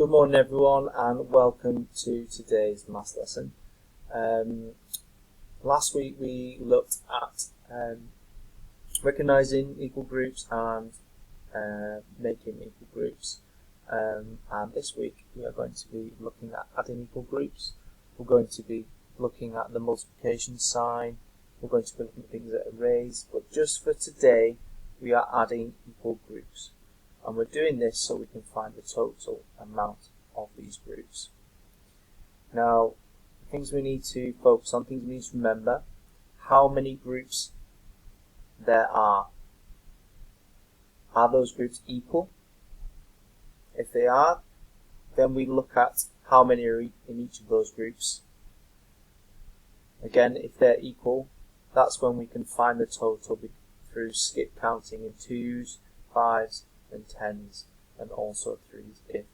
Good morning everyone and welcome to today's maths lesson. Last week we looked at recognising equal groups and making equal groups, and this week we are going to be looking at adding equal groups. We're going to be looking at the multiplication sign, we're going to be looking at things that arrays, but just for today we are adding equal groups. And we're doing this so we can find the total amount of these groups. Now, things we need to focus on, things we need to remember: how many groups there are. Are those groups equal? If they are, then we look at how many are in each of those groups. Again, if they're equal, that's when we can find the total through skip counting in 2s, 5s, and 10s, and also 3s if